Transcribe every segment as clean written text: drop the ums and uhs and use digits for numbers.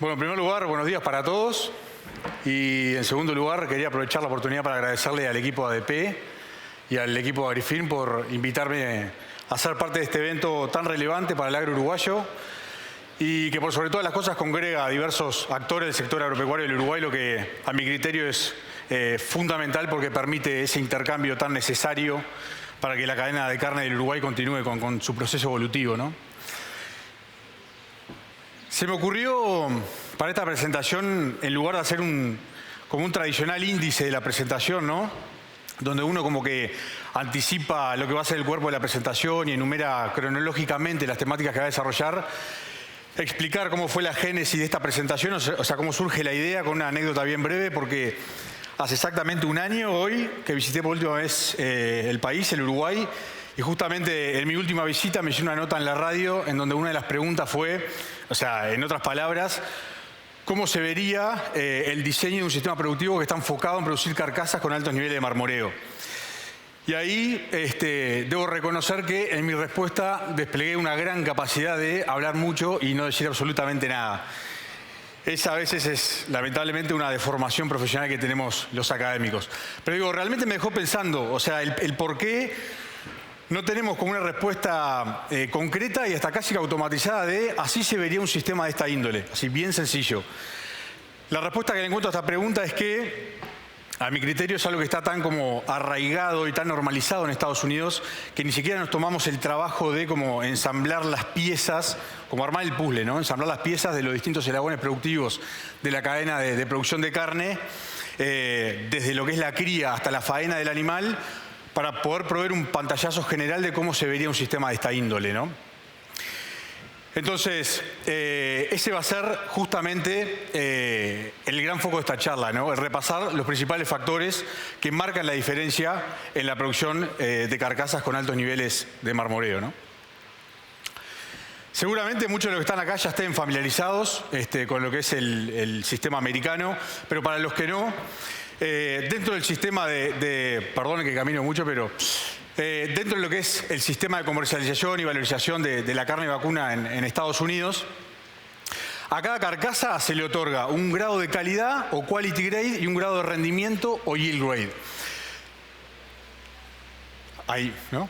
Bueno, en primer lugar, buenos días para todos. Y en segundo lugar, quería aprovechar la oportunidad para agradecerle al equipo ADP y al equipo de Agrifin por invitarme a ser parte de este evento tan relevante para el agro uruguayo y que por sobre todas las cosas congrega a diversos actores del sector agropecuario del Uruguay, lo que a mi criterio es fundamental porque permite ese intercambio tan necesario para que la cadena de carne del Uruguay continúe con su proceso evolutivo, ¿no? Se me ocurrió para esta presentación, en lugar de hacer como un tradicional índice de la presentación, ¿no?, donde uno como que anticipa lo que va a ser el cuerpo de la presentación y enumera cronológicamente las temáticas que va a desarrollar, explicar cómo fue la génesis de esta presentación, o sea, cómo surge la idea, con una anécdota bien breve, porque hace exactamente un año hoy que visité por última vez el país, el Uruguay, y justamente en mi última visita me hice una nota en la radio en donde una de las preguntas fue, o sea, en otras palabras, cómo se vería el diseño de un sistema productivo que está enfocado en producir carcasas con altos niveles de marmoreo. Y ahí debo reconocer que en mi respuesta desplegué una gran capacidad de hablar mucho y no decir absolutamente nada. Esa a veces es lamentablemente una deformación profesional que tenemos los académicos. Pero digo, realmente me dejó pensando, o sea, el por qué no tenemos como una respuesta concreta y hasta casi automatizada de así se vería un sistema de esta índole, así bien sencillo. La respuesta que le encuentro a esta pregunta es que, a mi criterio, es algo que está tan como arraigado y tan normalizado en Estados Unidos que ni siquiera nos tomamos el trabajo de como ensamblar las piezas, como armar el puzzle, ¿no? Ensamblar las piezas de los distintos eslabones productivos de la cadena de producción de carne, desde lo que es la cría hasta la faena del animal, para poder proveer un pantallazo general de cómo se vería un sistema de esta índole, ¿no? Entonces, ese va a ser justamente el gran foco de esta charla, ¿no? El repasar los principales factores que marcan la diferencia en la producción de carcasas con altos niveles de marmoreo, ¿no? Seguramente muchos de los que están acá ya estén familiarizados con lo que es el sistema americano, pero para los que no, dentro del sistema perdonen que camino mucho, pero dentro de lo que es el sistema de comercialización y valorización de la carne vacuna en Estados Unidos, a cada carcasa se le otorga un grado de calidad o quality grade y un grado de rendimiento o yield grade. Ahí, ¿no?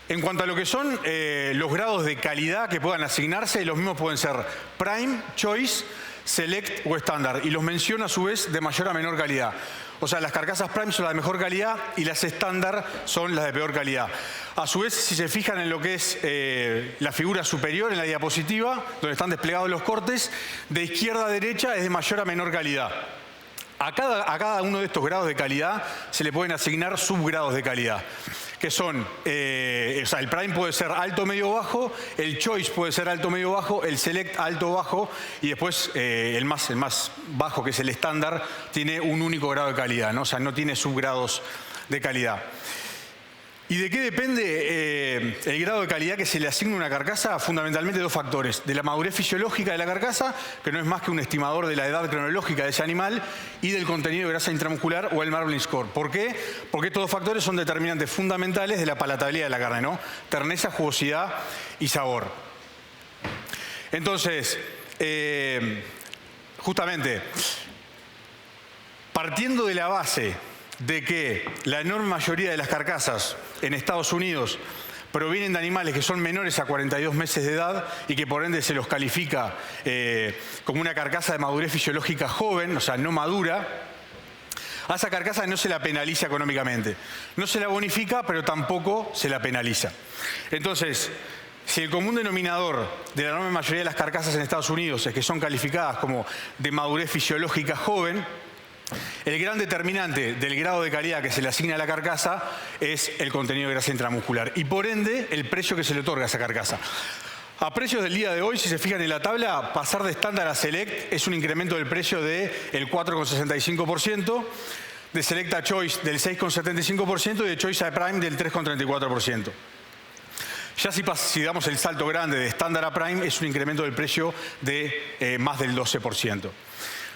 En cuanto a lo que son los grados de calidad que puedan asignarse, los mismos pueden ser Prime, Choice, Select o Standard, y los menciono a su vez de mayor a menor calidad. O sea, las carcasas Prime son las de mejor calidad y las Standard son las de peor calidad. A su vez, si se fijan en lo que es la figura superior en la diapositiva, donde están desplegados los cortes, de izquierda a derecha es de mayor a menor calidad. A cada uno de estos grados de calidad se le pueden asignar subgrados de calidad, que son, o sea, el Prime puede ser alto, medio, bajo, el Choice puede ser alto, medio, bajo, el Select alto, bajo, y después el más bajo, que es el estándar, tiene un único grado de calidad, ¿no? O sea, no tiene subgrados de calidad. ¿Y de qué depende el grado de calidad que se le asigna a una carcasa? Fundamentalmente dos factores. De la madurez fisiológica de la carcasa, que no es más que un estimador de la edad cronológica de ese animal, y del contenido de grasa intramuscular o el Marbling Score. ¿Por qué? Porque estos dos factores son determinantes fundamentales de la palatabilidad de la carne, ¿no? Terneza, jugosidad y sabor. Entonces, justamente, partiendo de la base de que la enorme mayoría de las carcasas en Estados Unidos provienen de animales que son menores a 42 meses de edad y que por ende se los califica como una carcasa de madurez fisiológica joven, o sea, no madura, a esa carcasa no se la penaliza económicamente. No se la bonifica, pero tampoco se la penaliza. Entonces, si el común denominador de la enorme mayoría de las carcasas en Estados Unidos es que son calificadas como de madurez fisiológica joven, el gran determinante del grado de calidad que se le asigna a la carcasa es el contenido de grasa intramuscular y por ende el precio que se le otorga a esa carcasa. A precios del día de hoy, si se fijan en la tabla, pasar de estándar a Select es un incremento del precio del 4,65%, de Select a Choice del 6,75% y de Choice a Prime del 3,34%. Ya si damos el salto grande de estándar a Prime es un incremento del precio de más del 12%.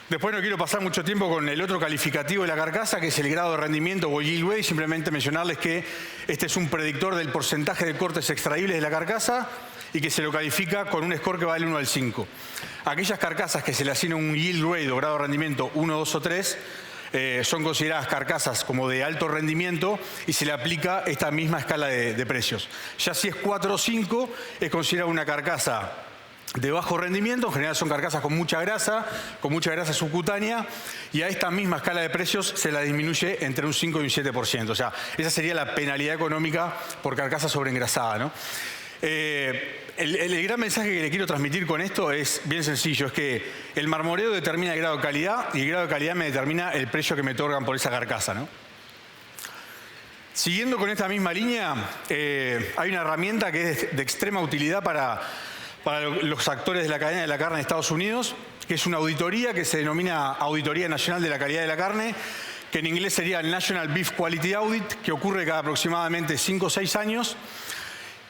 Después no quiero pasar mucho tiempo con el otro calificativo de la carcasa, que es el grado de rendimiento o yield weight. Simplemente mencionarles que este es un predictor del porcentaje de cortes extraíbles de la carcasa y que se lo califica con un score que va del 1 al 5. Aquellas carcasas que se le asigna un yield rate o grado de rendimiento 1, 2 o 3 son consideradas carcasas como de alto rendimiento y se le aplica esta misma escala de precios. Ya si es 4 o 5 es considerada una carcasa de bajo rendimiento, en general son carcasas con mucha grasa subcutánea, y a esta misma escala de precios se la disminuye entre un 5 y un 7%. O sea, esa sería la penalidad económica por carcasa sobreengrasada, ¿no? El gran mensaje que le quiero transmitir con esto es bien sencillo, es que el marmoreo determina el grado de calidad y el grado de calidad me determina el precio que me otorgan por esa carcasa, ¿no? Siguiendo con esta misma línea, hay una herramienta que es de extrema utilidad para los actores de la cadena de la carne de Estados Unidos, que es una auditoría que se denomina Auditoría Nacional de la Calidad de la Carne, que en inglés sería el National Beef Quality Audit, que ocurre cada aproximadamente 5 o 6 años.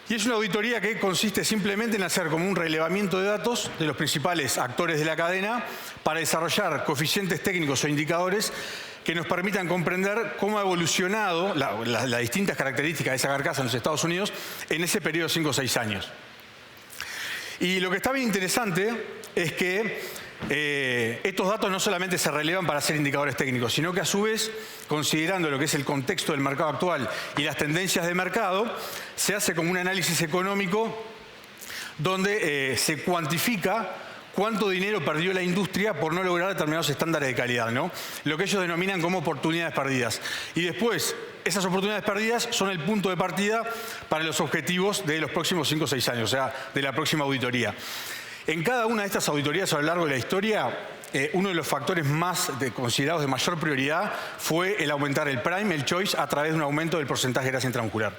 Y es una auditoría que consiste simplemente en hacer como un relevamiento de datos de los principales actores de la cadena para desarrollar coeficientes técnicos o indicadores que nos permitan comprender cómo ha evolucionado las distintas características de esa carcasa en los Estados Unidos en ese periodo de 5 o 6 años. Y lo que está bien interesante es que estos datos no solamente se relevan para ser indicadores técnicos, sino que a su vez, considerando lo que es el contexto del mercado actual y las tendencias de mercado, se hace como un análisis económico donde se cuantifica cuánto dinero perdió la industria por no lograr determinados estándares de calidad, ¿no? Lo que ellos denominan como oportunidades perdidas. Y después, esas oportunidades perdidas son el punto de partida para los objetivos de los próximos 5 o 6 años, o sea, de la próxima auditoría. En cada una de estas auditorías a lo largo de la historia, uno de los factores más considerados de mayor prioridad fue el aumentar el prime, el choice, a través de un aumento del porcentaje de grasa intramuscular.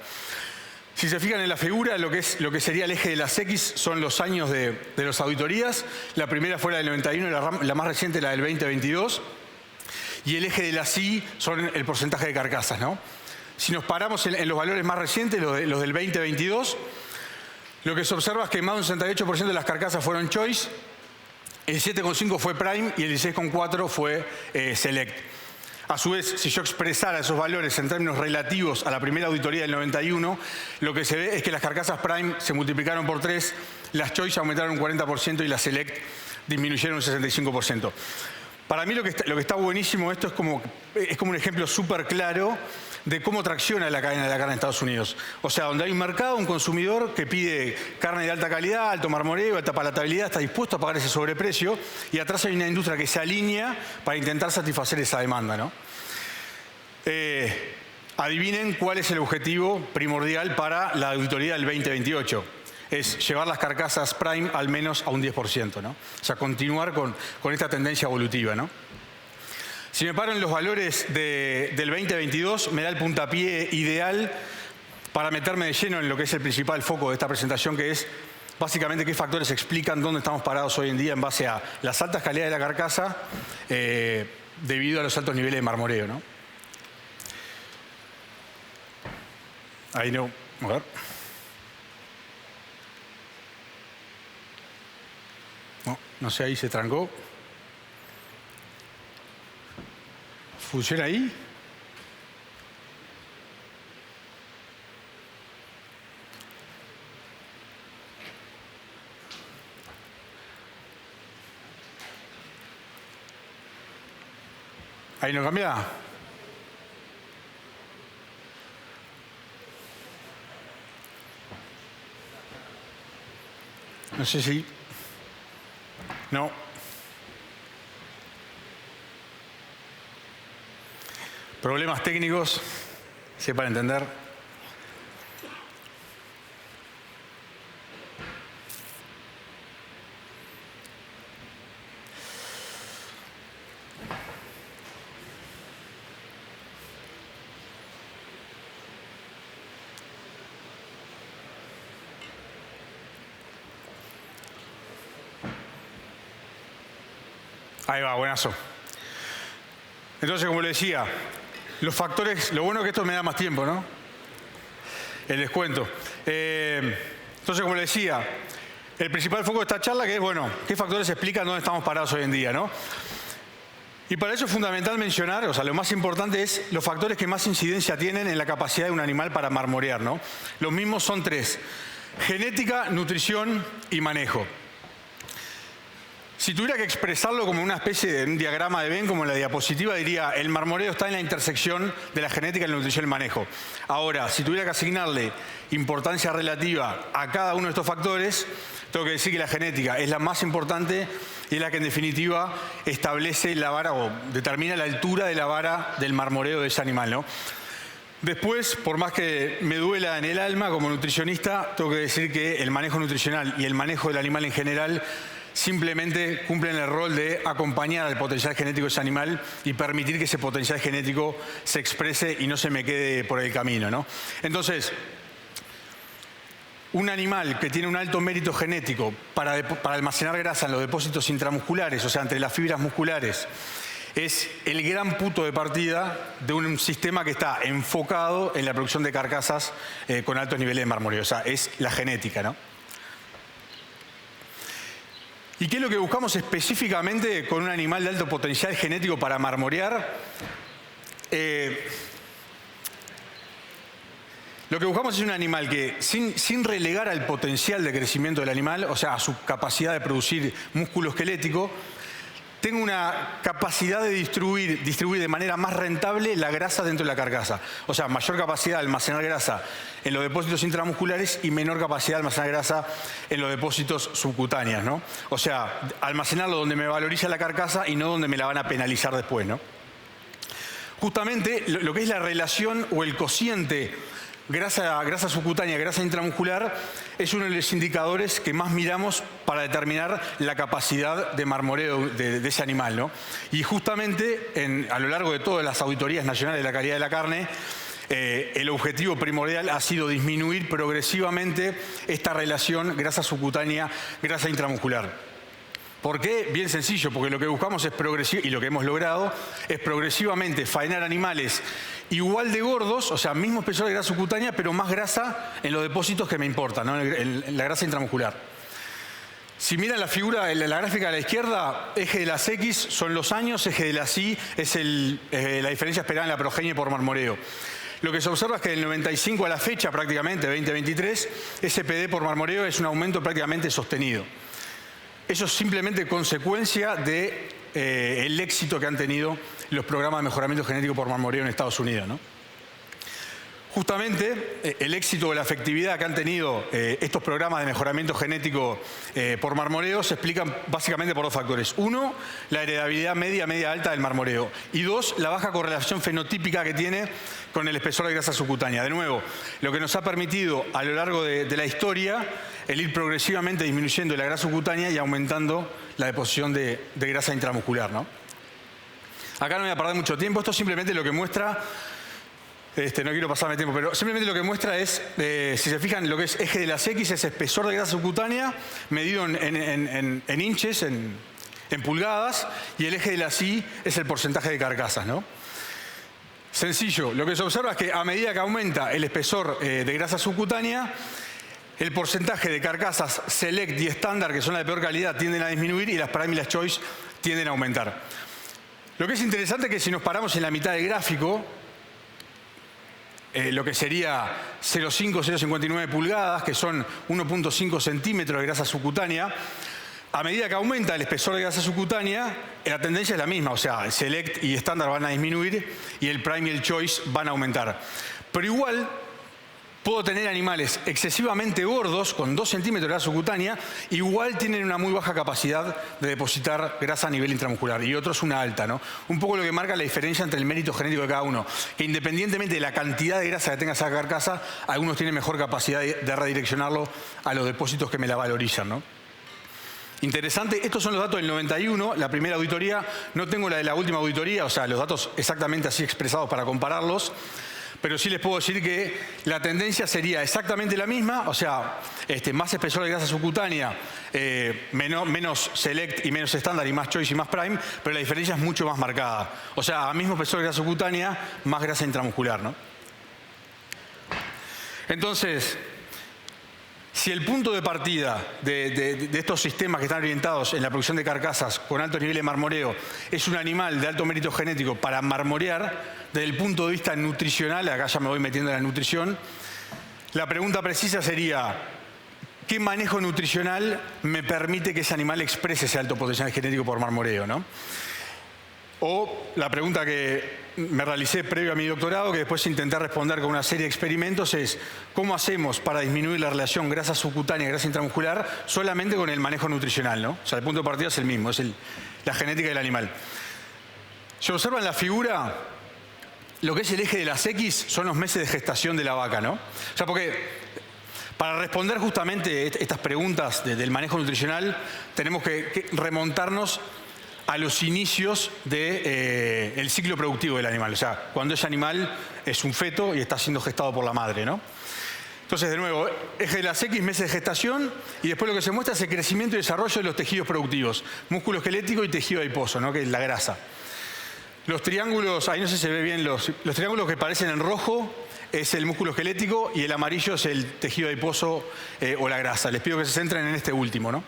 Si se fijan en la figura, lo que sería el eje de las X son los años de las auditorías. La primera fue la del 91, la más reciente la del 2022. Y el eje de las Y son el porcentaje de carcasas, ¿no? Si nos paramos en los valores más recientes, los del 2022, lo que se observa es que más de un 68% de las carcasas fueron choice, el 7,5% fue prime y el 16,4% fue select. A su vez, si yo expresara esos valores en términos relativos a la primera auditoría del 91, lo que se ve es que las carcasas prime se multiplicaron por 3, las choice aumentaron un 40% y las select disminuyeron un 65%. Para mí lo que está buenísimo esto es como un ejemplo súper claro de cómo tracciona la cadena de la carne en Estados Unidos. O sea, donde hay un mercado, un consumidor que pide carne de alta calidad, alto marmoreo, alta palatabilidad, está dispuesto a pagar ese sobreprecio, y atrás hay una industria que se alinea para intentar satisfacer esa demanda, ¿no? Adivinen cuál es el objetivo primordial para la auditoría del 2028. Es llevar las carcasas prime al menos a un 10%, ¿no? O sea, continuar con esta tendencia evolutiva, ¿no? Si me paro en los valores del 2022, me da el puntapié ideal para meterme de lleno en lo que es el principal foco de esta presentación, que es básicamente qué factores explican dónde estamos parados hoy en día en base a las altas calidades de la carcasa debido a los altos niveles de marmoreo, ¿no? Ahí no, a ver. No sé, ahí se trancó. ¿Funciona ahí? ¿Ahí no cambia? No sé si... No. Problemas técnicos, sepan entender. Ahí va, buenazo. Entonces, como le decía, los factores, lo bueno es que esto me da más tiempo, ¿no? El descuento. Entonces, como le decía, el principal foco de esta charla que es, bueno, ¿qué factores explican dónde estamos parados hoy en día, ¿no? Y para eso es fundamental mencionar, o sea, lo más importante es los factores que más incidencia tienen en la capacidad de un animal para marmorear, ¿no? Los mismos son 3. Genética, nutrición y manejo. Si tuviera que expresarlo como una especie de un diagrama de Venn, como en la diapositiva, diría el marmoreo está en la intersección de la genética, la nutrición y el manejo. Ahora, si tuviera que asignarle importancia relativa a cada uno de estos factores, tengo que decir que la genética es la más importante y es la que en definitiva establece la vara o determina la altura de la vara del marmoreo de ese animal, ¿no? Después, por más que me duela en el alma como nutricionista, tengo que decir que el manejo nutricional y el manejo del animal en general simplemente cumplen el rol de acompañar al potencial genético de ese animal y permitir que ese potencial genético se exprese y no se me quede por el camino, ¿no? Entonces, un animal que tiene un alto mérito genético para almacenar grasa en los depósitos intramusculares, o sea, entre las fibras musculares, es el gran punto de partida de un sistema que está enfocado en la producción de carcasas con altos niveles de marmoreo. O sea, es la genética, ¿no? ¿Y qué es lo que buscamos específicamente con un animal de alto potencial genético para marmorear? Lo que buscamos es un animal que, sin relegar al potencial de crecimiento del animal, o sea, a su capacidad de producir músculo esquelético, tenga una capacidad de distribuir de manera más rentable la grasa dentro de la carcasa. O sea, mayor capacidad de almacenar grasa en los depósitos intramusculares y menor capacidad de almacenar grasa en los depósitos subcutáneos, ¿no? O sea, almacenarlo donde me valoriza la carcasa y no donde me la van a penalizar después, ¿no? Justamente lo que es la relación o el cociente grasa subcutánea, grasa intramuscular, es uno de los indicadores que más miramos para determinar la capacidad de marmoreo de ese animal, ¿no? Y justamente a lo largo de todas las auditorías nacionales de la calidad de la carne, el objetivo primordial ha sido disminuir progresivamente esta relación grasa subcutánea, grasa intramuscular. ¿Por qué? Bien sencillo, porque lo que buscamos es y lo que hemos logrado es progresivamente faenar animales igual de gordos, o sea, mismo espesor de grasa subcutánea, pero más grasa en los depósitos que me importan, ¿no? En la grasa intramuscular. Si miran la figura, la gráfica de la izquierda, eje de las X son los años, eje de las Y es la diferencia esperada en la progenie por marmoreo. Lo que se observa es que del 95 a la fecha, prácticamente, 2023, ese PD por marmoreo es un aumento prácticamente sostenido. Eso es simplemente consecuencia del éxito que han tenido los programas de mejoramiento genético por marmoreo en Estados Unidos, ¿no? Justamente el éxito o la efectividad que han tenido estos programas de mejoramiento genético por marmoreo se explican básicamente por dos factores. Uno, la heredabilidad media alta del marmoreo. Y dos, la baja correlación fenotípica que tiene con el espesor de grasa subcutánea. De nuevo, lo que nos ha permitido a lo largo de la historia el ir progresivamente disminuyendo la grasa subcutánea y aumentando la deposición de grasa intramuscular, ¿no? Acá no voy a perder mucho tiempo. Esto simplemente lo que muestra... no quiero pasarme tiempo, pero simplemente lo que muestra es, si se fijan, lo que es eje de las X es espesor de grasa subcutánea medido en inches, en pulgadas, y el eje de las Y es el porcentaje de carcasas, ¿no? Sencillo, lo que se observa es que a medida que aumenta el espesor de grasa subcutánea, el porcentaje de carcasas select y estándar, que son las de peor calidad, tienden a disminuir y las prime y las choice tienden a aumentar. Lo que es interesante es que si nos paramos en la mitad del gráfico, lo que sería 0,5, 0,59 pulgadas, que son 1,5 centímetros de grasa subcutánea, a medida que aumenta el espesor de grasa subcutánea, la tendencia es la misma, o sea, el select y estándar van a disminuir y el prime y el choice van a aumentar. Pero igual puedo tener animales excesivamente gordos, con 2 centímetros de grasa subcutánea, igual tienen una muy baja capacidad de depositar grasa a nivel intramuscular, y otros una alta, ¿no? Un poco lo que marca la diferencia entre el mérito genético de cada uno, que independientemente de la cantidad de grasa que tenga esa carcasa, algunos tienen mejor capacidad de redireccionarlo a los depósitos que me la valorizan, ¿no? Interesante, estos son los datos del 91, la primera auditoría, no tengo la de la última auditoría, o sea, los datos exactamente así expresados para compararlos, pero sí les puedo decir que la tendencia sería exactamente la misma, o sea, más espesor de grasa subcutánea, menos select y menos estándar y más choice y más prime, pero la diferencia es mucho más marcada. O sea, a mismo espesor de grasa subcutánea, más grasa intramuscular, ¿no? Entonces, si el punto de partida de estos sistemas que están orientados en la producción de carcasas con altos niveles de marmoreo es un animal de alto mérito genético para marmorear, desde el punto de vista nutricional, acá ya me voy metiendo en la nutrición, la pregunta precisa sería, ¿qué manejo nutricional me permite que ese animal exprese ese alto potencial genético por marmoreo, ¿no? O la pregunta que me realicé previo a mi doctorado, que después intenté responder con una serie de experimentos, es ¿cómo hacemos para disminuir la relación grasa subcutánea y grasa intramuscular solamente con el manejo nutricional, ¿no? O sea, el punto de partida es el mismo, es la genética del animal. Si observan la figura, lo que es el eje de las X son los meses de gestación de la vaca, ¿no? O sea, porque para responder justamente estas preguntas del manejo nutricional, tenemos que remontarnos a los inicios del ciclo productivo del animal. O sea, cuando ese animal es un feto y está siendo gestado por la madre, ¿no? Entonces, de nuevo, eje de las X, meses de gestación, y después lo que se muestra es el crecimiento y desarrollo de los tejidos productivos, músculo esquelético y tejido adiposo, ¿no? Que es la grasa. Los triángulos, ahí no sé si se ve bien, los triángulos que aparecen en rojo es el músculo esquelético y el amarillo es el tejido adiposo o la grasa. Les pido que se centren en este último, ¿no?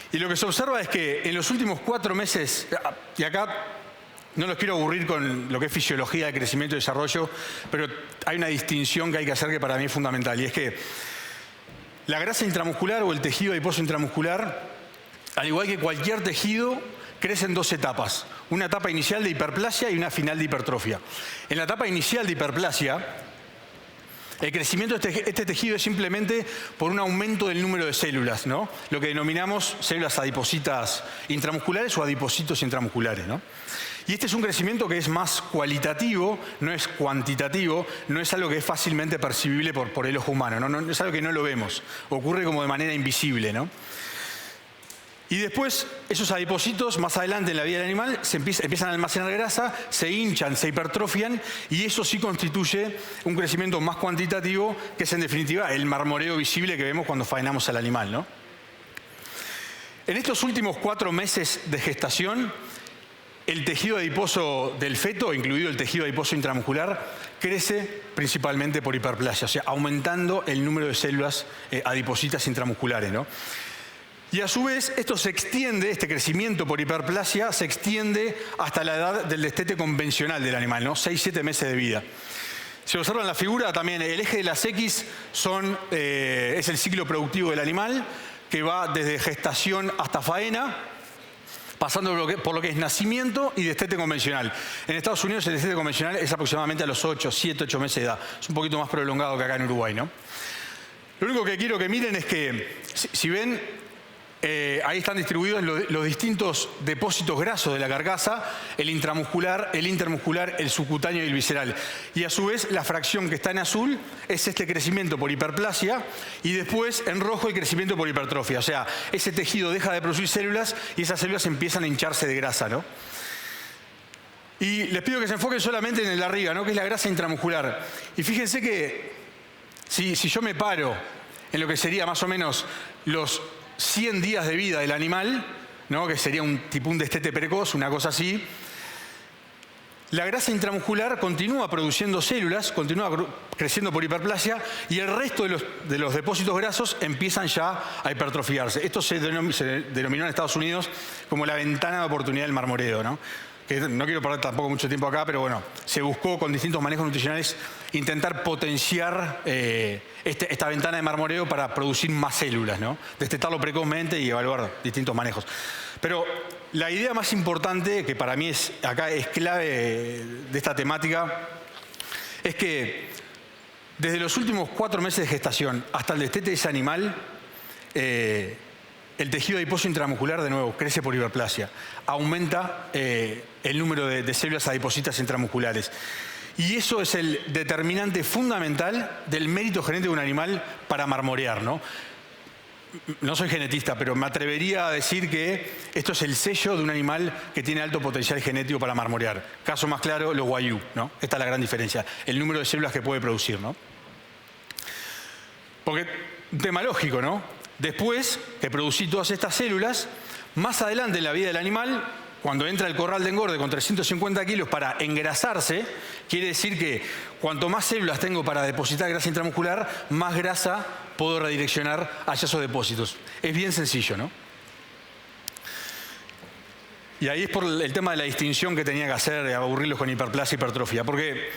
Y lo que se observa es que en los últimos 4 meses, y acá no los quiero aburrir con lo que es fisiología de crecimiento y desarrollo, pero hay una distinción que hay que hacer que para mí es fundamental, y es que la grasa intramuscular o el tejido adiposo intramuscular, al igual que cualquier tejido, crece en 2 etapas. Una etapa inicial de hiperplasia y una final de hipertrofia. En la etapa inicial de hiperplasia, el crecimiento de este tejido es simplemente por un aumento del número de células, ¿no? Lo que denominamos células adipositas intramusculares o adipocitos intramusculares, ¿no? Y este es un crecimiento que es más cualitativo, no es cuantitativo, no es algo que es fácilmente percibible por el ojo humano, ¿no? No es algo que no lo vemos, ocurre como de manera invisible, ¿no? Y después, esos adipocitos, más adelante en la vida del animal, empiezan a almacenar grasa, se hinchan, se hipertrofian, y eso sí constituye un crecimiento más cuantitativo, que es en definitiva el marmoreo visible que vemos cuando faenamos al animal, ¿no? En estos últimos 4 meses de gestación, el tejido adiposo del feto, incluido el tejido adiposo intramuscular, crece principalmente por hiperplasia, o sea, aumentando el número de células adipositas intramusculares, ¿no? Y a su vez, esto se extiende, este crecimiento por hiperplasia, se extiende hasta la edad del destete convencional del animal, ¿no? 6-7 meses de vida. Si observan la figura, también el eje de las X es el ciclo productivo del animal, que va desde gestación hasta faena, pasando por lo que es nacimiento y destete convencional. En Estados Unidos el destete convencional es aproximadamente a los 7-8 meses de edad. Es un poquito más prolongado que acá en Uruguay, ¿no? Lo único que quiero que miren es que, si ven, ahí están distribuidos los distintos depósitos grasos de la carcasa, el intramuscular, el intermuscular, el subcutáneo y el visceral. Y a su vez la fracción que está en azul es este crecimiento por hiperplasia, y después en rojo el crecimiento por hipertrofia. O sea, ese tejido deja de producir células y esas células empiezan a hincharse de grasa, ¿no? Y les pido que se enfoquen solamente en el de arriba, ¿no? Que es la grasa intramuscular. Y fíjense que si yo me paro en lo que sería más o menos los 100 días de vida del animal, ¿no? Que sería un destete precoz, una cosa así, la grasa intramuscular continúa produciendo células, continúa creciendo por hiperplasia, y el resto de los depósitos grasos empiezan ya a hipertrofiarse. Esto se denominó en Estados Unidos como la ventana de oportunidad del marmoreo, ¿no? Que no quiero perder tampoco mucho tiempo acá, pero bueno, se buscó con distintos manejos nutricionales intentar potenciar esta ventana de marmoreo para producir más células, ¿no? Destetarlo precozmente y evaluar distintos manejos. Pero la idea más importante, que para mí acá es clave de esta temática, es que desde los últimos 4 meses de gestación hasta el destete de ese animal, el tejido adiposo intramuscular, de nuevo, crece por hiperplasia. Aumenta el número de células adipositas intramusculares. Y eso es el determinante fundamental del mérito genético de un animal para marmorear, ¿no? No soy genetista, pero me atrevería a decir que esto es el sello de un animal que tiene alto potencial genético para marmorear. Caso más claro, los Wagyu, ¿no? Esta es la gran diferencia, el número de células que puede producir, ¿no? Porque, un tema lógico, ¿no? Después que producí todas estas células, más adelante en la vida del animal, cuando entra al corral de engorde con 350 kilos para engrasarse, quiere decir que cuanto más células tengo para depositar grasa intramuscular, más grasa puedo redireccionar hacia esos depósitos. Es bien sencillo, ¿no? Y ahí es por el tema de la distinción que tenía que hacer, aburrirlos con hiperplasia y hipertrofia. Porque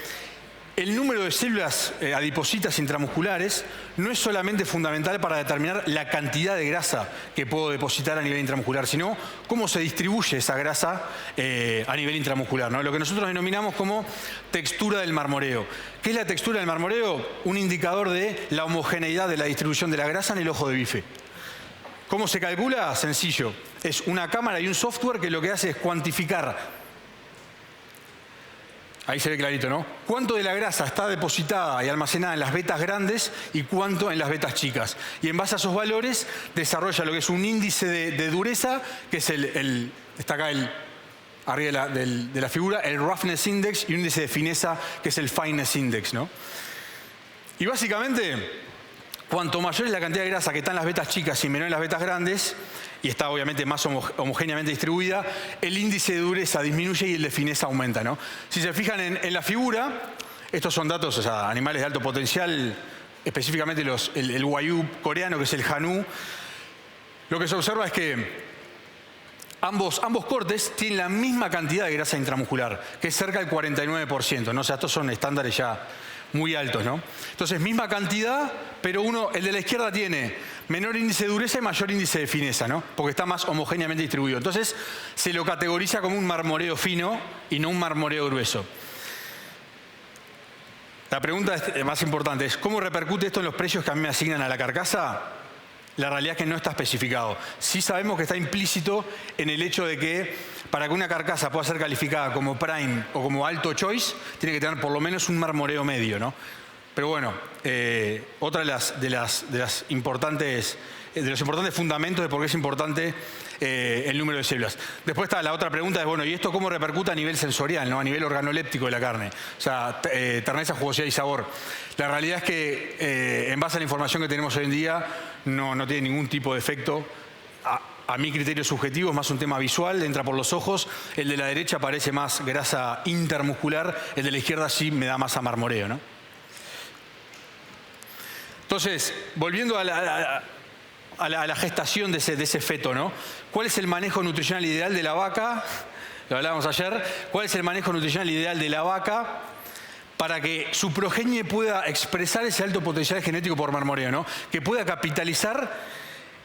el número de células adipositas intramusculares no es solamente fundamental para determinar la cantidad de grasa que puedo depositar a nivel intramuscular, sino cómo se distribuye esa grasa a nivel intramuscular, ¿no? Lo que nosotros denominamos como textura del marmoreo. ¿Qué es la textura del marmoreo? Un indicador de la homogeneidad de la distribución de la grasa en el ojo de bife. ¿Cómo se calcula? Sencillo. Es una cámara y un software que lo que hace es cuantificar. Ahí se ve clarito, ¿no? Cuánto de la grasa está depositada y almacenada en las vetas grandes y cuánto en las vetas chicas. Y en base a esos valores desarrolla lo que es un índice de dureza, que es está acá arriba de la figura, el Roughness Index, y un índice de fineza, que es el Fineness Index, ¿no? Y básicamente, cuanto mayor es la cantidad de grasa que está en las vetas chicas y menor en las vetas grandes, y está obviamente más homogéneamente distribuida, el índice de dureza disminuye y el de fineza aumenta, ¿no? Si se fijan en la figura, estos son datos, o sea, animales de alto potencial, específicamente el Wagyu coreano, que es el Hanu. Lo que se observa es que ambos cortes tienen la misma cantidad de grasa intramuscular, que es cerca del 49%, ¿no? O sea, estos son estándares ya muy altos, ¿no? Entonces, misma cantidad, pero el de la izquierda tiene menor índice de dureza y mayor índice de fineza, ¿no? Porque está más homogéneamente distribuido. Entonces, se lo categoriza como un marmoreo fino y no un marmoreo grueso. La pregunta más importante es, ¿cómo repercute esto en los precios que a mí me asignan a la carcasa? La realidad es que no está especificado. Sí sabemos que está implícito en el hecho de que para que una carcasa pueda ser calificada como prime o como alto choice, tiene que tener por lo menos un marmoreo medio, ¿no? Pero bueno, otra de los importantes fundamentos de por qué es importante el número de células. Después está la otra pregunta, es bueno, ¿y esto cómo repercute a nivel sensorial, ¿no? A nivel organoléptico de la carne? O sea, terneza, jugosidad y sabor. La realidad es que en base a la información que tenemos hoy en día, no tiene ningún tipo de efecto. A mi criterio subjetivo es más un tema visual, entra por los ojos. El de la derecha parece más grasa intermuscular, el de la izquierda sí me da más a marmoreo, ¿no? Entonces, volviendo a la gestación de ese feto, ¿no? ¿Cuál es el manejo nutricional ideal de la vaca? Lo hablábamos ayer. ¿Cuál es el manejo nutricional ideal de la vaca para que su progenie pueda expresar ese alto potencial genético por marmoreo, ¿no? Que pueda capitalizar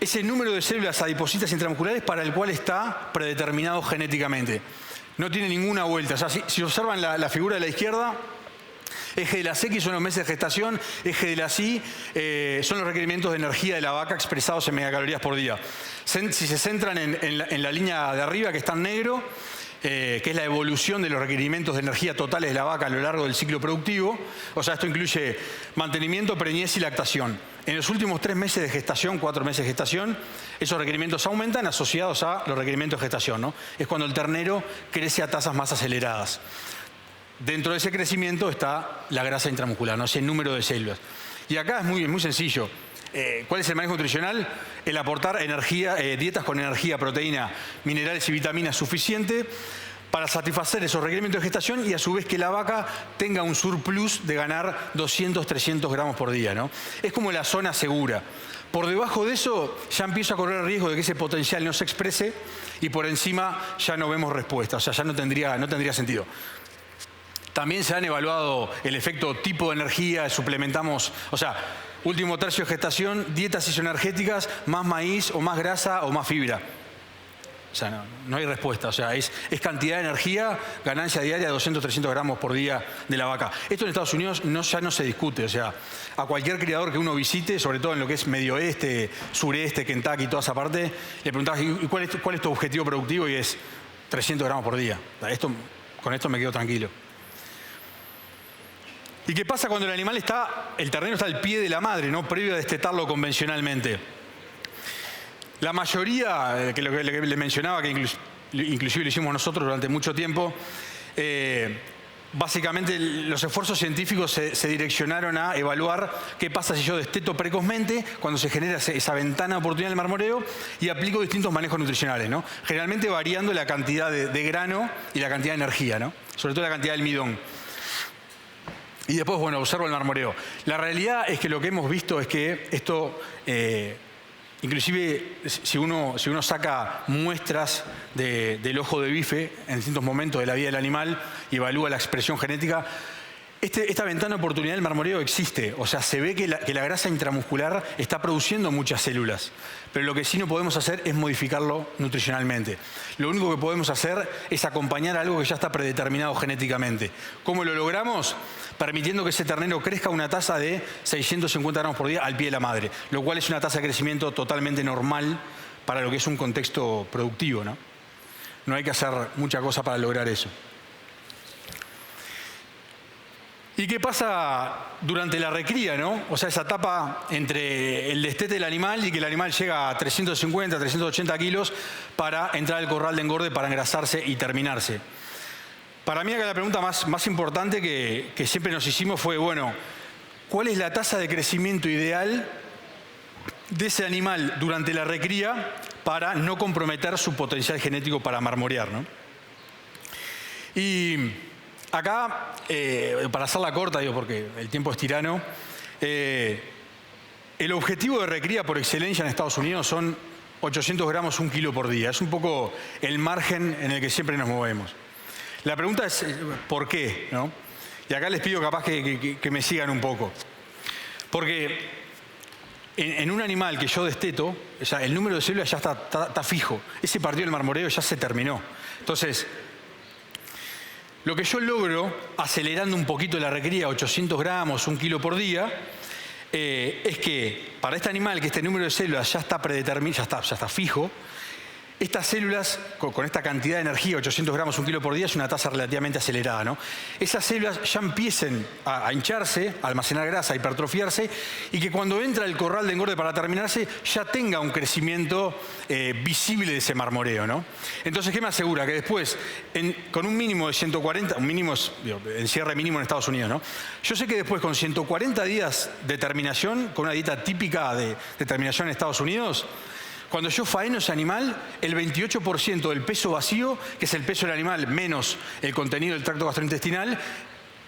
ese número de células adipositas intramusculares para el cual está predeterminado genéticamente. No tiene ninguna vuelta. O sea, si observan la figura de la izquierda, eje de las X son los meses de gestación, eje de las Y son los requerimientos de energía de la vaca expresados en megacalorías por día. Si se centran en la línea de arriba, que está en negro, que es la evolución de los requerimientos de energía totales de la vaca a lo largo del ciclo productivo, o sea, esto incluye mantenimiento, preñez y lactación. En los últimos 3 meses de gestación, 4 meses de gestación, esos requerimientos aumentan asociados a los requerimientos de gestación, ¿no? Es cuando el ternero crece a tasas más aceleradas. Dentro de ese crecimiento está la grasa intramuscular, ¿no? Ese número de células. Y acá es muy sencillo. ¿Cuál es el manejo nutricional? El aportar dietas con energía, proteína, minerales y vitaminas suficiente para satisfacer esos requerimientos de gestación y a su vez que la vaca tenga un surplus de ganar 200, 300 gramos por día, ¿no? Es como la zona segura. Por debajo de eso ya empiezo a correr el riesgo de que ese potencial no se exprese y por encima ya no vemos respuesta, o sea, ya no tendría sentido. También se han evaluado el efecto tipo de energía, suplementamos, o sea, último tercio de gestación, dietas isoenergéticas, más maíz o más grasa o más fibra. O sea, no hay respuesta, o sea, es cantidad de energía, ganancia diaria de 200, 300 gramos por día de la vaca. Esto en Estados Unidos ya no se discute, o sea, a cualquier criador que uno visite, sobre todo en lo que es medio oeste, sureste, Kentucky, toda esa parte, le preguntás, ¿y cuál es tu objetivo productivo? Y es 300 gramos por día. Con esto me quedo tranquilo. ¿Y qué pasa cuando el ternero está al pie de la madre, ¿no? Previo a destetarlo convencionalmente? La mayoría, que le mencionaba, que inclusive lo hicimos nosotros durante mucho tiempo, básicamente los esfuerzos científicos se direccionaron a evaluar qué pasa si yo desteto precozmente, cuando se genera esa ventana de oportunidad del marmoreo, y aplico distintos manejos nutricionales, ¿no? Generalmente variando la cantidad de grano y la cantidad de energía, ¿no? Sobre todo la cantidad de almidón. Y después, bueno, observo el marmoreo. La realidad es que lo que hemos visto es que esto, inclusive si uno saca muestras del ojo de bife en distintos momentos de la vida del animal y evalúa la expresión genética, esta ventana de oportunidad del marmoreo existe. O sea, se ve que la grasa intramuscular está produciendo muchas células. Pero lo que sí no podemos hacer es modificarlo nutricionalmente. Lo único que podemos hacer es acompañar a algo que ya está predeterminado genéticamente. ¿Cómo lo logramos? Permitiendo que ese ternero crezca a una tasa de 650 gramos por día al pie de la madre. Lo cual es una tasa de crecimiento totalmente normal para lo que es un contexto productivo, ¿no? No hay que hacer mucha cosa para lograr eso. ¿Y qué pasa durante la recría, no? O sea, esa etapa entre el destete del animal y que el animal llega a 350, 380 kilos para entrar al corral de engorde para engrasarse y terminarse. Para mí acá la pregunta más importante que siempre nos hicimos fue, bueno, ¿cuál es la tasa de crecimiento ideal de ese animal durante la recría para no comprometer su potencial genético para marmorear, ¿no? Y acá, para hacerla corta, digo, porque el tiempo es tirano, el objetivo de recría por excelencia en Estados Unidos son 800 gramos, 1 kilo por día. Es un poco el margen en el que siempre nos movemos. La pregunta es, ¿por qué, no? Y acá les pido capaz que me sigan un poco. Porque en un animal que yo desteto, o sea, el número de células ya está fijo. Ese partido del marmoreo ya se terminó. Entonces, lo que yo logro, acelerando un poquito la recría, 800 gramos, 1 kilo por día, es que para este animal, que este número de células ya está predeterminado, ya está fijo, estas células, con esta cantidad de energía, 800 gramos, 1 kilo por día, es una tasa relativamente acelerada, ¿no? Esas células ya empiecen a hincharse, a almacenar grasa, a hipertrofiarse, y que cuando entra el corral de engorde para terminarse, ya tenga un crecimiento visible de ese marmoreo, ¿no? Entonces, ¿qué me asegura? Que después, con un mínimo de 140, un mínimo es, el cierre mínimo en Estados Unidos, ¿no? Yo sé que después, con 140 días de terminación, con una dieta típica de terminación en Estados Unidos, cuando yo faeno ese animal, el 28% del peso vacío, que es el peso del animal menos el contenido del tracto gastrointestinal,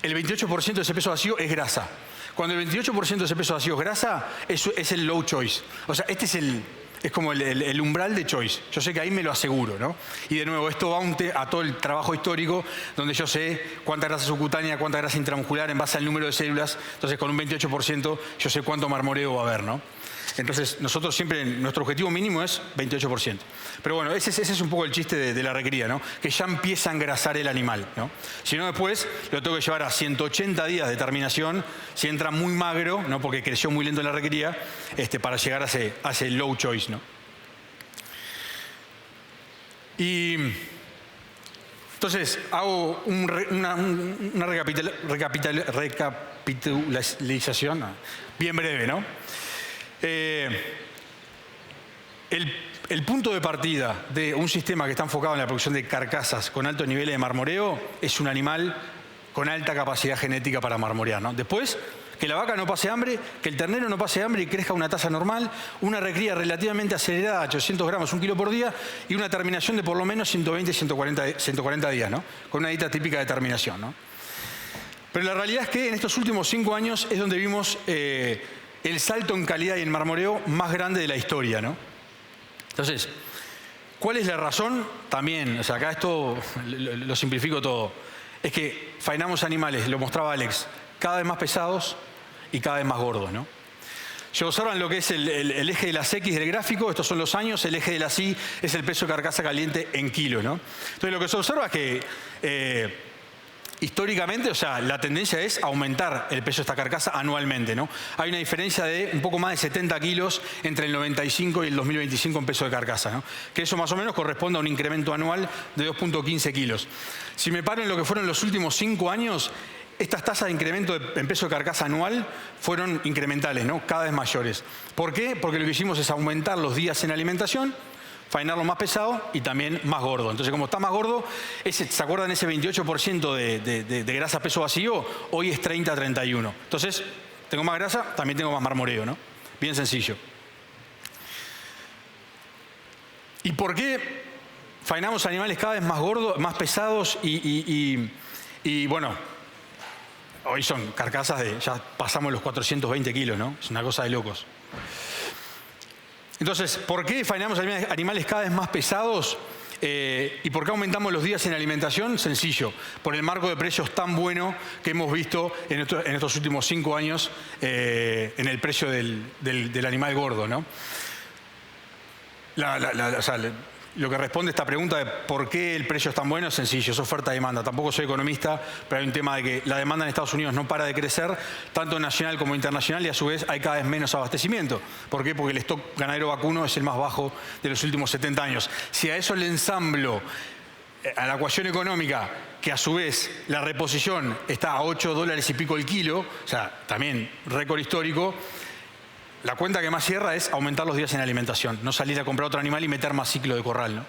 el 28% de ese peso vacío es grasa. Cuando el 28% de ese peso vacío es grasa, es el low choice. O sea, este es como el umbral de choice. Yo sé que ahí me lo aseguro, ¿no? Y de nuevo, esto va a todo el trabajo histórico, donde yo sé cuánta grasa subcutánea, cuánta grasa intramuscular en base al número de células. Entonces, con un 28% yo sé cuánto marmoreo va a haber, ¿no? Entonces, nosotros siempre, nuestro objetivo mínimo es 28%. Pero bueno, ese es un poco el chiste de la recría, ¿no? Que ya empieza a engrasar el animal, ¿no? Si no, después lo tengo que llevar a 180 días de terminación, si entra muy magro, ¿no? Porque creció muy lento en la recría, para llegar a ese low choice, ¿no? Y entonces hago una recapitalización bien breve, ¿no? El punto de partida de un sistema que está enfocado en la producción de carcasas con altos niveles de marmoreo es un animal con alta capacidad genética para marmorear, ¿no? Después, que la vaca no pase hambre, que el ternero no pase hambre y crezca a una tasa normal, una recría relativamente acelerada, 800 gramos, 1 kilo por día, y una terminación de por lo menos 120, 140 días, ¿no? Con una dieta típica de terminación, ¿no? Pero la realidad es que en estos últimos 5 años es donde vimos el salto en calidad y en marmoreo más grande de la historia, ¿no? Entonces, ¿cuál es la razón? También, o sea, acá esto lo simplifico todo. Es que faenamos animales, lo mostraba Alex, cada vez más pesados y cada vez más gordos, ¿no? Si observan lo que es el eje de las X del gráfico, estos son los años, el eje de las Y es el peso de carcasa caliente en kilos, ¿no? Entonces, lo que se observa es que históricamente, o sea, la tendencia es aumentar el peso de esta carcasa anualmente, ¿no? Hay una diferencia de un poco más de 70 kilos entre el 95 y el 2025 en peso de carcasa, ¿no? Que eso más o menos corresponde a un incremento anual de 2.15 kilos. Si me paro en lo que fueron los últimos 5 años, estas tasas de incremento en peso de carcasa anual fueron incrementales, ¿no? Cada vez mayores. ¿Por qué? Porque lo que hicimos es aumentar los días en alimentación, faenarlo más pesado y también más gordo. Entonces, como está más gordo, ¿se acuerdan ese 28% de grasa peso vacío? Hoy es 30-31. Entonces, tengo más grasa, también tengo más marmoreo, ¿no? Bien sencillo. ¿Y por qué faenamos animales cada vez más gordos, más pesados y bueno, hoy son carcasas ya pasamos los 420 kilos, ¿no? Es una cosa de locos. Entonces, ¿por qué faenamos animales cada vez más pesados? ¿Y por qué aumentamos los días en alimentación? Sencillo, por el marco de precios tan bueno que hemos visto en estos últimos 5 años en el precio del animal gordo, ¿no? Lo que responde a esta pregunta de por qué el precio es tan bueno es sencillo, es oferta-demanda. Tampoco soy economista, pero hay un tema de que la demanda en Estados Unidos no para de crecer, tanto nacional como internacional, y a su vez hay cada vez menos abastecimiento. ¿Por qué? Porque el stock ganadero vacuno es el más bajo de los últimos 70 años. Si a eso le ensamblo a la ecuación económica, que a su vez la reposición está a $8 y pico el kilo, o sea, también récord histórico, la cuenta que más cierra es aumentar los días en alimentación, no salir a comprar otro animal y meter más ciclo de corral, ¿no?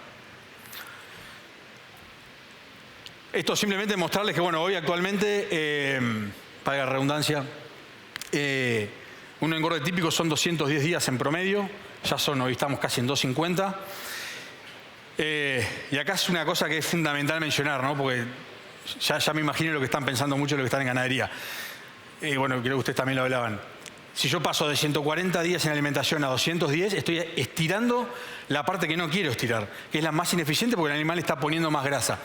Esto simplemente mostrarles que, bueno, hoy actualmente, para la redundancia, un engorde típico son 210 días en promedio, hoy estamos casi en 250. Y acá es una cosa que es fundamental mencionar, ¿no? Porque ya me imagino lo que están pensando muchos los que están en ganadería. Bueno, creo que ustedes también lo hablaban. Si yo paso de 140 días en alimentación a 210, estoy estirando la parte que no quiero estirar, que es la más ineficiente porque el animal está poniendo más grasa.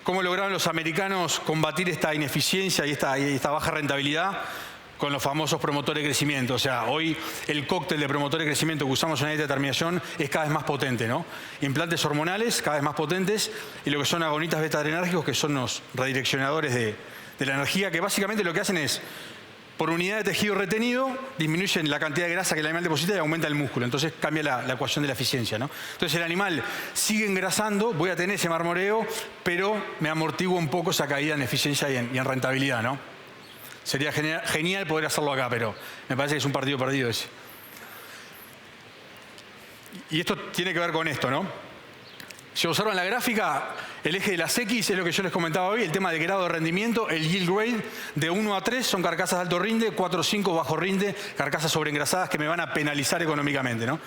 ¿Cómo lograron los americanos combatir esta ineficiencia y esta baja rentabilidad? Con los famosos promotores de crecimiento. O sea, hoy el cóctel de promotores de crecimiento que usamos en la dieta de terminación es cada vez más potente, ¿no? Implantes hormonales cada vez más potentes y lo que son agonitas beta-adrenérgicos, que son los redireccionadores de la energía, que básicamente lo que hacen es, por unidad de tejido retenido, disminuyen la cantidad de grasa que el animal deposita y aumenta el músculo. Entonces cambia la ecuación de la eficiencia, ¿no? Entonces el animal sigue engrasando, voy a tener ese marmoreo, pero me amortigua un poco esa caída en eficiencia y en rentabilidad, ¿no? Sería genial poder hacerlo acá, pero me parece que es un partido perdido ese. Y esto tiene que ver con esto, ¿no? Si observan la gráfica, el eje de las X es lo que yo les comentaba hoy, el tema de grado de rendimiento, el yield grade, de 1 a 3 son carcasas de alto rinde, 4 o 5 bajo rinde, carcasas sobreengrasadas que me van a penalizar económicamente, ¿no?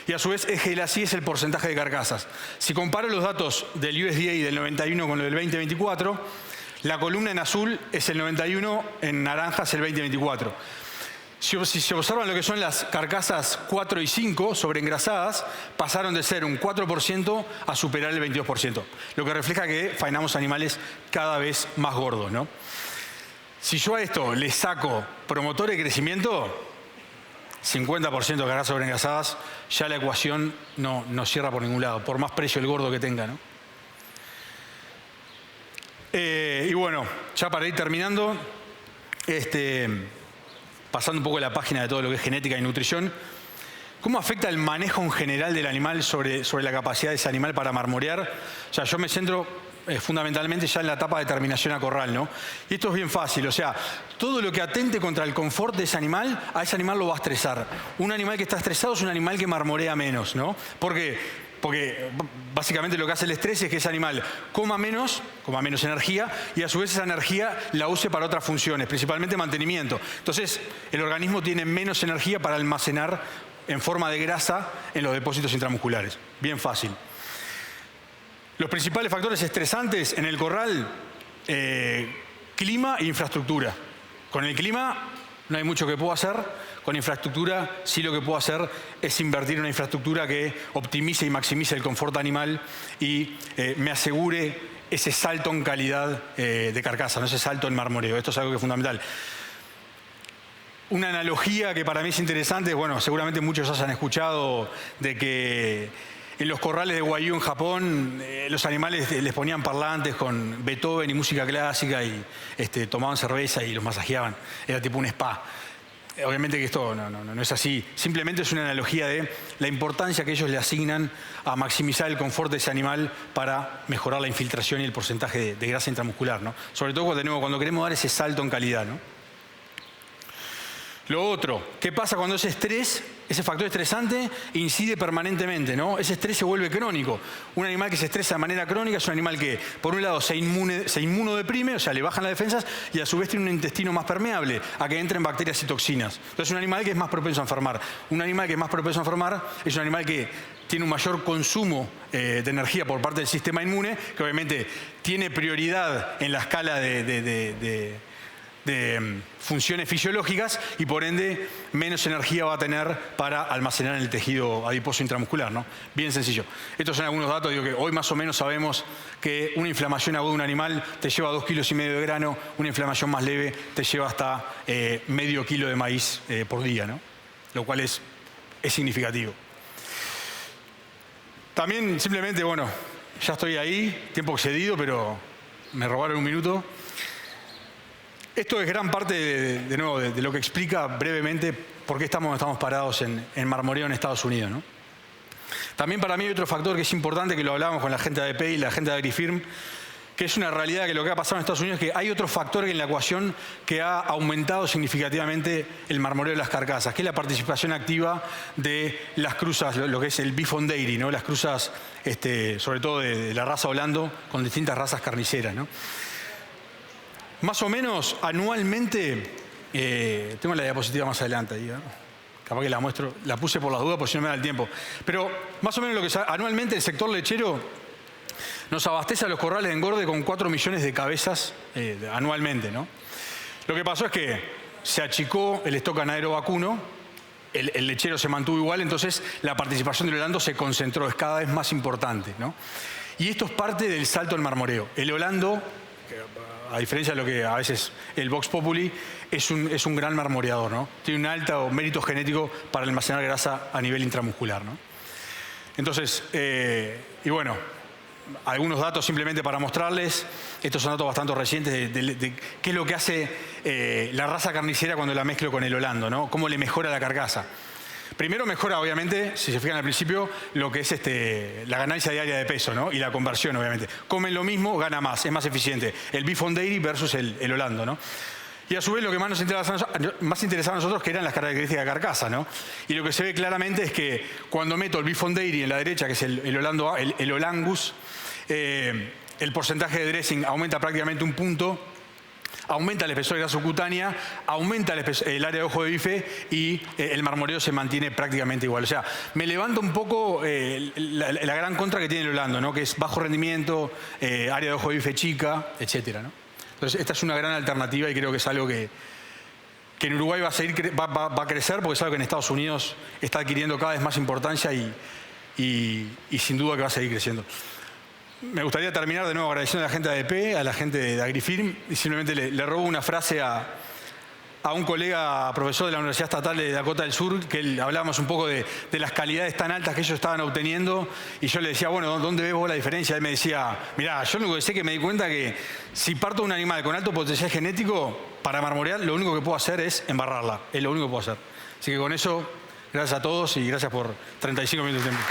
Y a su vez, eje de la Y es el porcentaje de carcasas. Si comparo los datos del USDA del 91 con el del 2024, la columna en azul es el 91, en naranja es el 2024. Si se observan lo que son las carcasas 4 y 5 sobreengrasadas, pasaron de ser un 4% a superar el 22%. Lo que refleja que faenamos animales cada vez más gordos, ¿no? Si yo a esto le saco promotores de crecimiento, 50% de carcasas sobreengrasadas, ya la ecuación no cierra por ningún lado, por más precio el gordo que tenga, ¿no? Y bueno, ya para ir terminando, pasando un poco a la página de todo lo que es genética y nutrición, ¿cómo afecta el manejo en general del animal sobre la capacidad de ese animal para marmorear? O sea, yo me centro fundamentalmente ya en la etapa de terminación a corral, ¿no? Y esto es bien fácil, o sea, todo lo que atente contra el confort de ese animal, a ese animal lo va a estresar. Un animal que está estresado es un animal que marmorea menos, ¿no? Porque básicamente lo que hace el estrés es que ese animal coma menos energía y a su vez esa energía la use para otras funciones, principalmente mantenimiento. Entonces el organismo tiene menos energía para almacenar en forma de grasa en los depósitos intramusculares. Bien fácil. Los principales factores estresantes en el corral, clima e infraestructura. Con el clima no hay mucho que puedo hacer. Con infraestructura, sí lo que puedo hacer es invertir en una infraestructura que optimice y maximice el confort animal y me asegure ese salto en calidad de carcasa, no ese salto en marmoreo. Esto es algo que es fundamental. Una analogía que para mí es interesante, bueno, seguramente muchos hayan escuchado de que en los corrales de Wagyu en Japón los animales les ponían parlantes con Beethoven y música clásica y tomaban cerveza y los masajeaban. Era tipo un spa. Obviamente que esto no es así. Simplemente es una analogía de la importancia que ellos le asignan a maximizar el confort de ese animal para mejorar la infiltración y el porcentaje de grasa intramuscular, ¿no? Sobre todo cuando queremos dar ese salto en calidad, ¿no? Lo otro, ¿qué pasa cuando ese estrés, ese factor estresante, incide permanentemente, ¿no? Ese estrés se vuelve crónico. Un animal que se estresa de manera crónica es un animal que, por un lado, se inmunodeprime, o sea, le bajan las defensas, y a su vez tiene un intestino más permeable a que entren bacterias y toxinas. Entonces, es un animal que es más propenso a enfermar. Un animal que es más propenso a enfermar es un animal que tiene un mayor consumo de energía por parte del sistema inmune, que obviamente tiene prioridad en la escala de funciones fisiológicas y por ende menos energía va a tener para almacenar en el tejido adiposo intramuscular, ¿no? Bien sencillo. Estos son algunos datos, digo que hoy más o menos sabemos que una inflamación aguda de un animal te lleva 2,5 kilos de grano, una inflamación más leve te lleva hasta medio kilo de maíz por día, ¿no? Lo cual es significativo. También simplemente, bueno, ya estoy ahí, tiempo excedido, pero me robaron un minuto. Esto es gran parte, de nuevo, de lo que explica brevemente por qué estamos parados en marmoreo en Estados Unidos, ¿no? También para mí hay otro factor que es importante, que lo hablábamos con la gente de ADP y la gente de AgriFirm, que es una realidad que lo que ha pasado en Estados Unidos es que hay otro factor en la ecuación que ha aumentado significativamente el marmoreo de las carcasas, que es la participación activa de las cruzas, lo que es el beef on dairy, ¿no? Las cruzas, sobre todo de la raza Holando, con distintas razas carniceras, ¿no? Más o menos anualmente, tengo la diapositiva más adelante ahí, ¿no? Capaz que la muestro, la puse por las dudas porque si no me da el tiempo. Pero más o menos lo que anualmente el sector lechero nos abastece a los corrales de engorde con 4 millones de cabezas anualmente, ¿no? Lo que pasó es que se achicó el stock ganadero vacuno, el lechero se mantuvo igual, entonces la participación del holando se concentró, es cada vez más importante, ¿no? Y esto es parte del salto al marmoreo. El holando, a diferencia de lo que a veces el Vox Populi, es un gran marmoreador, ¿no? Tiene un alto mérito genético para almacenar grasa a nivel intramuscular, ¿no? Entonces, y bueno, algunos datos simplemente para mostrarles. Estos son datos bastante recientes de qué es lo que hace la raza carnicera cuando la mezclo con el holando, ¿no? Cómo le mejora la carcasa. Primero mejora, obviamente, si se fijan al principio, lo que es la ganancia diaria de peso, ¿no? Y la conversión, obviamente. Comen lo mismo, gana más, es más eficiente. El beef on dairy versus el holando, ¿no? Y a su vez lo que más nos interesaba a nosotros que eran las características de carcasa, ¿no? Y lo que se ve claramente es que cuando meto el beef on dairy en la derecha, que es el Olangus, el porcentaje de dressing aumenta prácticamente un punto, aumenta el espesor de grasa subcutánea, aumenta el área de ojo de bife y el marmoreo se mantiene prácticamente igual. O sea, me levanta un poco la gran contra que tiene el holando, ¿no? Que es bajo rendimiento, área de ojo de bife chica, etcétera, ¿no? Entonces, esta es una gran alternativa y creo que es algo que en Uruguay va a crecer porque es algo que en Estados Unidos está adquiriendo cada vez más importancia y sin duda que va a seguir creciendo. Me gustaría terminar de nuevo agradeciendo a la gente de ADP, a la gente de AgriFirm, y simplemente le robo una frase a un colega profesor de la Universidad Estatal de Dakota del Sur, que hablábamos un poco de las calidades tan altas que ellos estaban obteniendo, y yo le decía, bueno, ¿dónde ves vos la diferencia? Él me decía, mirá, yo lo único que sé que me di cuenta que si parto de un animal con alto potencial genético, para marmorear, lo único que puedo hacer es embarrarla, es lo único que puedo hacer. Así que con eso, gracias a todos y gracias por 35 minutos de tiempo.